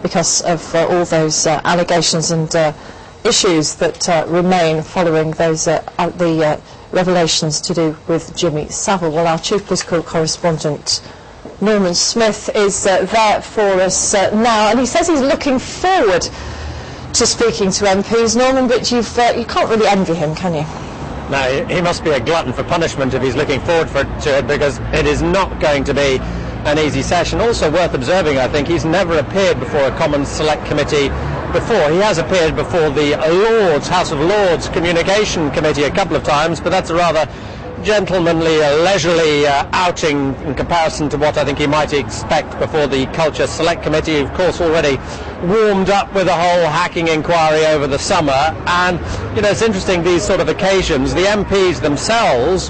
because of all those allegations and issues that remain following those the revelations to do with Jimmy Savile. Well, our chief political correspondent Norman Smith is there for us now, and he says he's looking forward to speaking to MPs. Norman, but you can't really envy him, can you? No, he must be a glutton for punishment if he's looking forward to it, because it is not going to be an easy session. Also worth observing, I think, he's never appeared before a Commons Select Committee before. He has appeared before the House of Lords Communication Committee a couple of times, but that's a rather gentlemanly, leisurely outing in comparison to what I think he might expect before the Culture Select Committee, of course already warmed up with the whole hacking inquiry over the summer. And, you know, it's interesting, these sort of occasions, the MPs themselves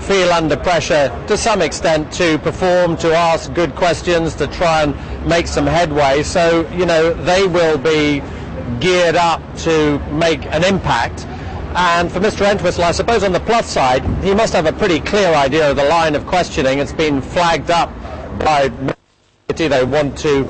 feel under pressure to some extent to perform, to ask good questions, to try and make some headway. So, you know, they will be geared up to make an impact. And for Mr. Entwistle, I suppose on the plus side, he must have a pretty clear idea of the line of questioning. It's been flagged up by they want to,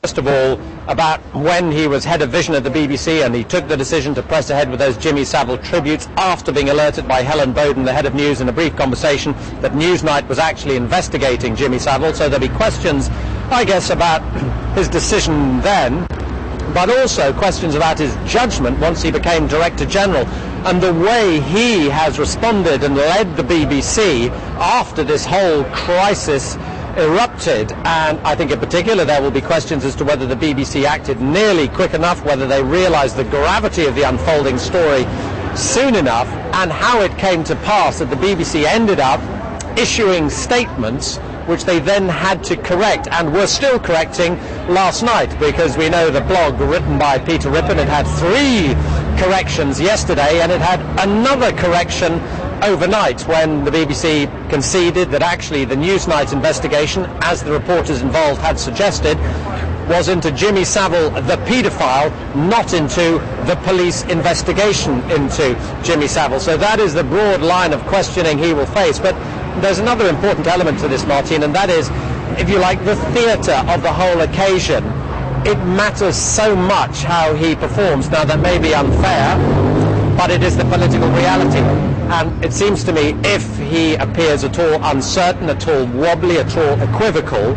first of all, about when he was head of vision at the BBC and he took the decision to press ahead with those Jimmy Savile tributes after being alerted by Helen Bowden, the head of news, in a brief conversation that Newsnight was actually investigating Jimmy Savile. So there'll be questions, I guess, about his decision then, but also questions about his judgment once he became Director General and the way he has responded and led the BBC after this whole crisis erupted. And I think in particular there will be questions as to whether the BBC acted nearly quick enough, whether they realised the gravity of the unfolding story soon enough, and how it came to pass that the BBC ended up issuing statements which they then had to correct, and were still correcting last night, because we know the blog written by Peter Rippon, it had 3 corrections yesterday, and it had another correction overnight when the BBC conceded that actually the Newsnight investigation, as the reporters involved had suggested, was into Jimmy Savile, the paedophile, not into the police investigation into Jimmy Savile. So that is the broad line of questioning he will face. But there's another important element to this, Martin, and that is, if you like, the theatre of the whole occasion. It matters so much how he performs. Now, that may be unfair, but it is the political reality. And it seems to me, if he appears at all uncertain, at all wobbly, at all equivocal,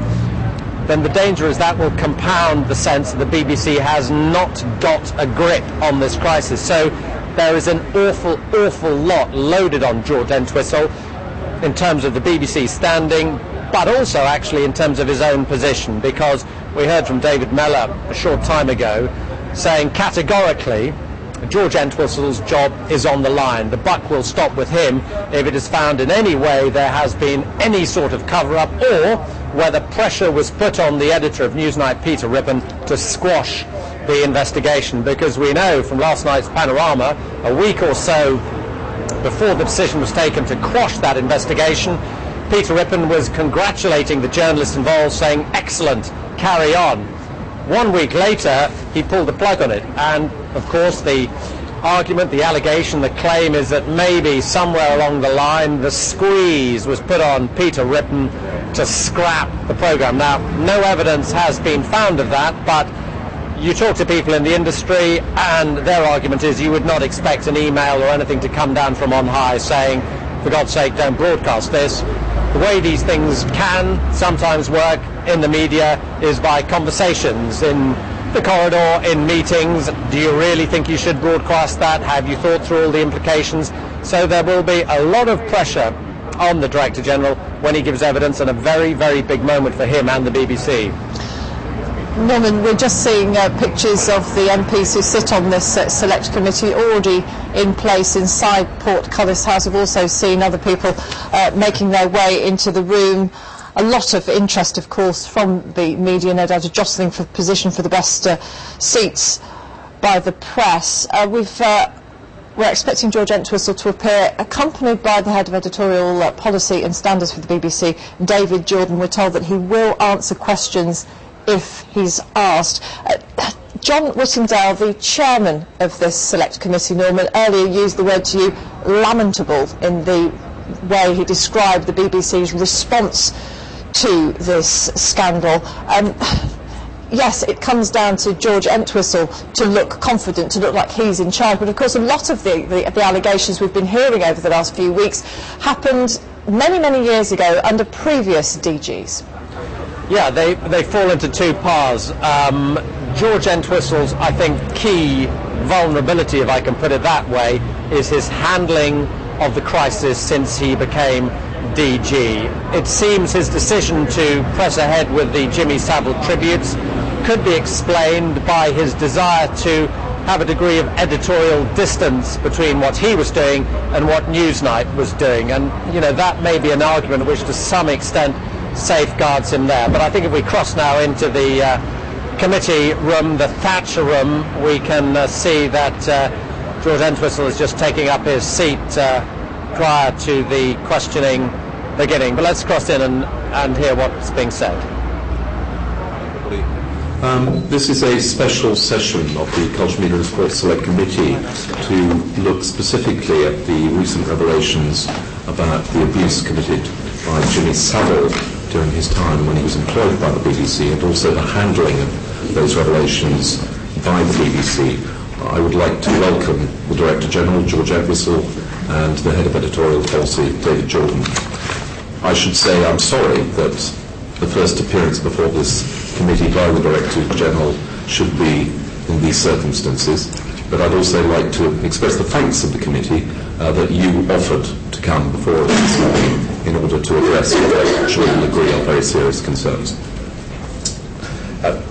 then the danger is that will compound the sense that the BBC has not got a grip on this crisis. So there is an awful lot loaded on George Entwistle in terms of the BBC standing, but also actually in terms of his own position, because we heard from David Mellor a short time ago saying categorically George Entwistle's job is on the line. The buck will stop with him if it is found in any way there has been any sort of cover-up, or whether pressure was put on the editor of Newsnight, Peter Rippon, to squash the investigation, because we know from last night's Panorama, a week or so before the decision was taken to quash that investigation, Peter Rippon was congratulating the journalists involved, saying, excellent, carry on. 1 week later, he pulled the plug on it. And, of course, the argument, the allegation, the claim is that maybe somewhere along the line the squeeze was put on Peter Rippon to scrap the programme. Now, no evidence has been found of that, but you talk to people in the industry and their argument is you would not expect an email or anything to come down from on high saying, for God's sake, don't broadcast this. The way these things can sometimes work in the media is by conversations in the corridor, in meetings. Do you really think you should broadcast that? Have you thought through all the implications? So there will be a lot of pressure on the Director General when he gives evidence, and a very, very big moment for him and the BBC. Norman, we're just seeing pictures of the MPs who sit on this select committee already in place inside Portcullis House. We've also seen other people making their way into the room. A lot of interest, of course, from the media, no doubt, a jostling for position for the best seats by the press. We're expecting George Entwistle to appear accompanied by the head of editorial policy and standards for the BBC, David Jordan. We're told that he will answer questions if he's asked. John Whittingdale, the chairman of this select committee, Norman, earlier used the word to you lamentable in the way he described the BBC's response to this scandal. yes, it comes down to George Entwistle to look confident, to look like he's in charge, but of course a lot of the allegations we've been hearing over the last few weeks happened many, many years ago under previous DGs. Yeah, they fall into two paths. George Entwistle's, I think, key vulnerability, if I can put it that way, is his handling of the crisis since he became DG. It seems his decision to press ahead with the Jimmy Savile tributes could be explained by his desire to have a degree of editorial distance between what he was doing and what Newsnight was doing. And, you know, that may be an argument which to some extent safeguards him there. But I think if we cross now into the committee room, the Thatcher room, we can see that George Entwistle is just taking up his seat prior to the questioning beginning. But let's cross in and hear what's being said. This is a special session of the Culture, Media and Sports Select Committee to look specifically at the recent revelations about the abuse committed by Jimmy Savile during his time when he was employed by the BBC, and also the handling of those revelations by the BBC. I would like to welcome the Director General, George Entwistle, and the Head of Editorial Policy, David Jordan. I should say I'm sorry that the first appearance before this committee by the Director General should be in these circumstances, but I'd also like to express the thanks of the committee that you offered to come before us this morning in order to address what I sure you'll agree are very serious concerns.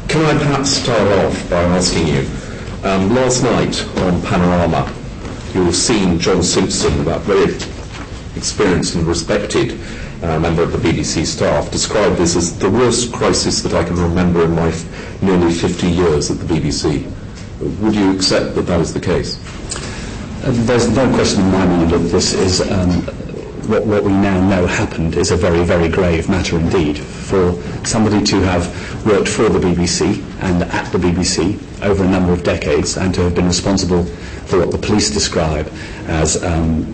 Can I perhaps start off by asking you, last night on Panorama, you'll have seen John Simpson, that very experienced and respected member of the BBC staff, describe this as the worst crisis that I can remember in my nearly 50 years at the BBC. Would you accept that that is the case? There's no question in my mind that this is what we now know happened is a very, very grave matter indeed. For somebody to have worked for the BBC and at the BBC over a number of decades and to have been responsible for what the police describe as an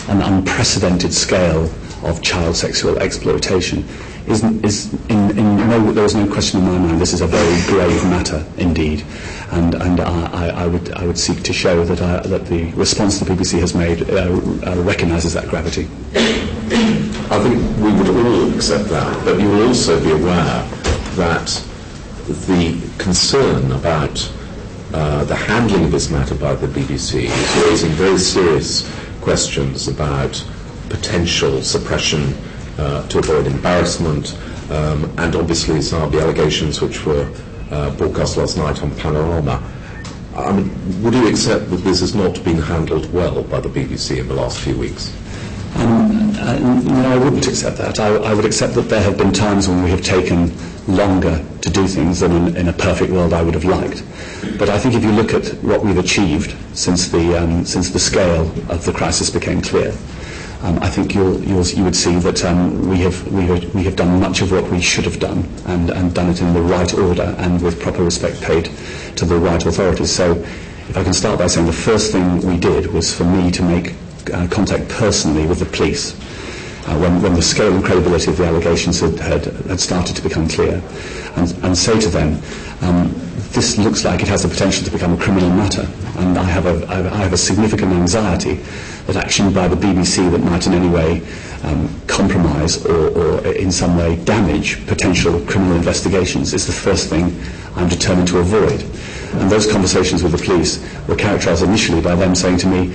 unprecedented scale of child sexual exploitation there is no question in my mind this is a very grave matter indeed, and I would seek to show that the response the BBC has made recognises that gravity. I think we would all accept that, but you will also be aware that the concern about the handling of this matter by the BBC is raising very serious questions about potential suppression to avoid embarrassment, and obviously some of the allegations which were broadcast last night on Panorama. I mean, would you accept that this has not been handled well by the BBC in the last few weeks? No, I wouldn't accept that. I would accept that there have been times when we have taken longer to do things than in a perfect world I would have liked. But I think if you look at what we've achieved since the scale of the crisis became clear, I think you would see that we have done much of what we should have done and done it in the right order and with proper respect paid to the right authorities. So if I can start by saying the first thing we did was for me to make contact personally with the police when the scale and credibility of the allegations had started to become clear, and say to them, this looks like it has the potential to become a criminal matter, and I have a significant anxiety that action by the BBC that might in any way compromise or in some way damage potential criminal investigations is the first thing I'm determined to avoid. And those conversations with the police were characterised initially by them saying to me,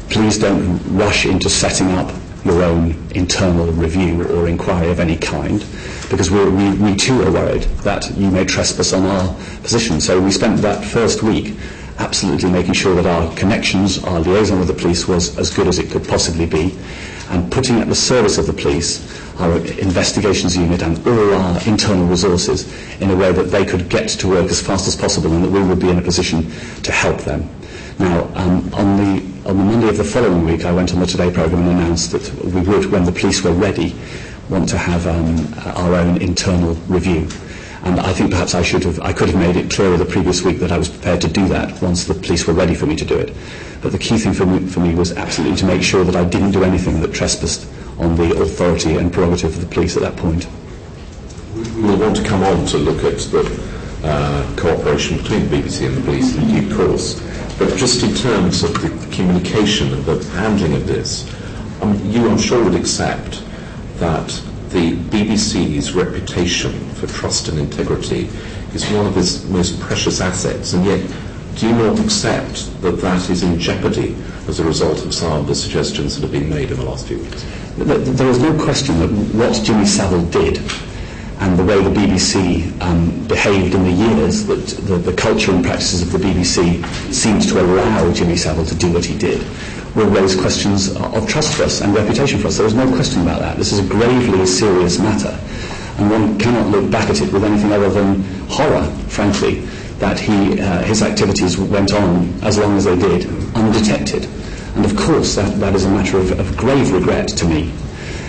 please don't rush into setting up your own internal review or inquiry of any kind, because we too are worried that you may trespass on our position. So we spent that first week absolutely making sure that our connections, our liaison with the police was as good as it could possibly be, and putting at the service of the police our investigations unit and all our internal resources in a way that they could get to work as fast as possible and that we would be in a position to help them. Now, on the Monday of the following week, I went on the Today programme and announced that we would, when the police were ready, want to have our own internal review. And I think perhaps I could have made it clearer the previous week that I was prepared to do that once the police were ready for me to do it. But the key thing for me was absolutely to make sure that I didn't do anything that trespassed on the authority and prerogative of the police at that point. We'll want to come on to look at cooperation between the BBC and the police in due course. But just in terms of the communication and the handling of this, you, I'm sure, would accept that the BBC's reputation for trust and integrity is one of its most precious assets, and yet do you not accept that that is in jeopardy as a result of some of the suggestions that have been made in the last few weeks? There is no question that what Jimmy Savile did and the way the BBC behaved in the years that the culture and practices of the BBC seemed to allow Jimmy Savile to do what he did will raise questions of trust for us and reputation for us. There is no question about that. This is a gravely serious matter, and one cannot look back at it with anything other than horror, frankly, that his activities went on as long as they did, undetected. And of course that is a matter of grave regret to me,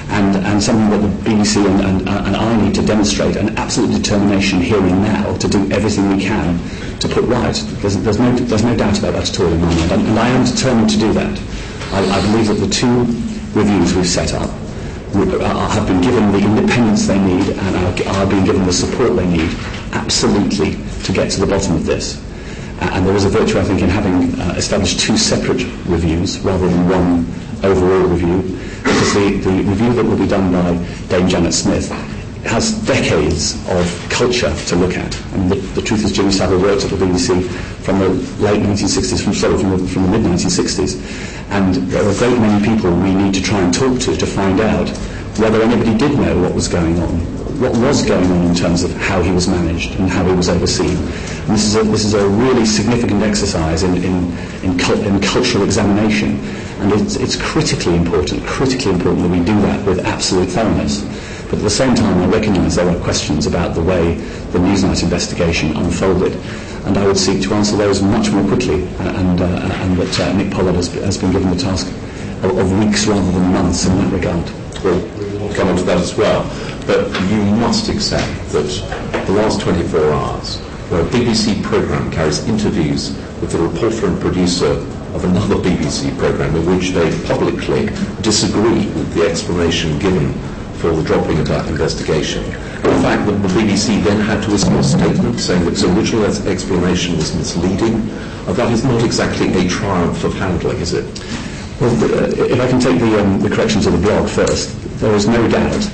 and something that the BBC and I need to demonstrate an absolute determination here and now to do everything we can to put right. There's no doubt about that at all in my mind, and I am determined to do that. I believe that the two reviews we've set up have been given the independence they need and are being given the support they need absolutely to get to the bottom of this. And there is a virtue, I think, in having established two separate reviews rather than one overall review, because the review that will be done by Dame Janet Smith has decades of culture to look at. And the truth is, Jimmy Savile worked at the BBC from the late 1960s, from the mid-1960s, and there are a great many people we need to try and talk to find out whether anybody did know what was going on in terms of how he was managed and how he was overseen. And this is a really significant exercise in cultural examination, and it's critically important that we do that with absolute thoroughness. But at the same time, I recognise there are questions about the way the Newsnight investigation unfolded, and I would seek to answer those much more quickly, and that Nick Pollard has been given the task of weeks rather than months in that regard. We'll come on to that as well. But you must accept that the last 24 hours, where a BBC programme carries interviews with the reporter and producer of another BBC programme in which they publicly disagree with the explanation given for the dropping of that investigation. The fact that the BBC then had to issue a statement saying that its original explanation was misleading, that is not exactly a triumph of handling, is it? Well, if I can take the corrections of the blog first, there is no doubt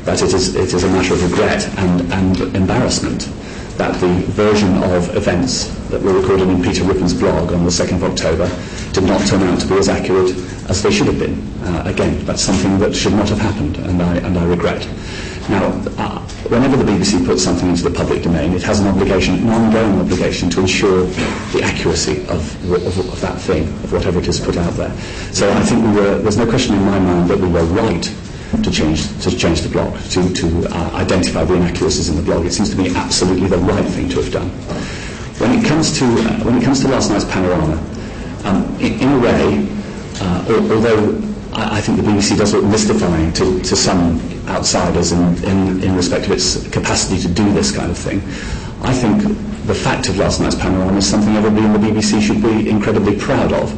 that it is a matter of regret and embarrassment that the version of events that were recorded in Peter Rippon's blog on the 2nd of October did not turn out to be as accurate as they should have been. Again, that's something that should not have happened, and I regret. Now, whenever the BBC puts something into the public domain, it has an ongoing obligation to ensure the accuracy of that thing, of whatever it is put out there. So I think there's no question in my mind that we were right to change the blog, to identify the inaccuracies in the blog. It seems to me absolutely the right thing to have done. When it comes to last night's panorama, in a way, although I think the BBC does look mystifying to some outsiders in respect of its capacity to do this kind of thing, I think the fact of last night's panorama is something everybody in the BBC should be incredibly proud of.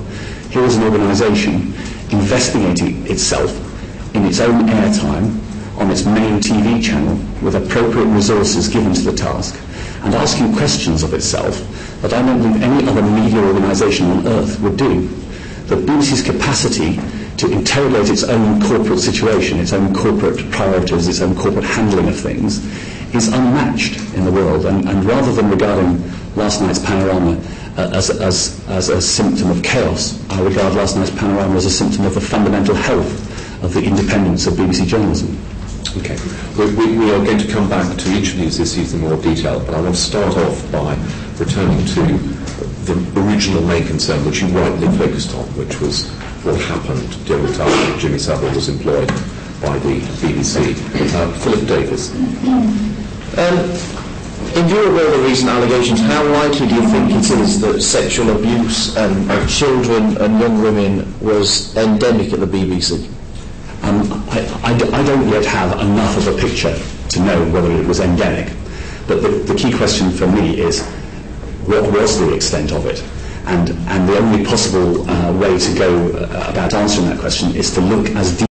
Here is an organisation investigating itself in its own airtime on its main TV channel with appropriate resources given to the task, and asking questions of itself that I don't think any other media organisation on earth would do. The BBC's capacity to interrogate its own corporate situation, its own corporate priorities, its own corporate handling of things is unmatched in the world, and rather than regarding last night's panorama as a symptom of chaos, I regard last night's panorama as a symptom of the fundamental health of the independence of BBC journalism. Okay. We are going to come back to each of these issues in more detail, but I want to start off by returning to the original main concern which you rightly focused on, which was what happened during the time that Jimmy Savile was employed by the BBC. Philip Davis. In view of all the recent allegations, how likely do you think it is that sexual abuse of children and young women was endemic at the BBC? I don't yet have enough of a picture to know whether it was endemic, but the key question for me is what was the extent of it? And the only possible way to go about answering that question is to look as deep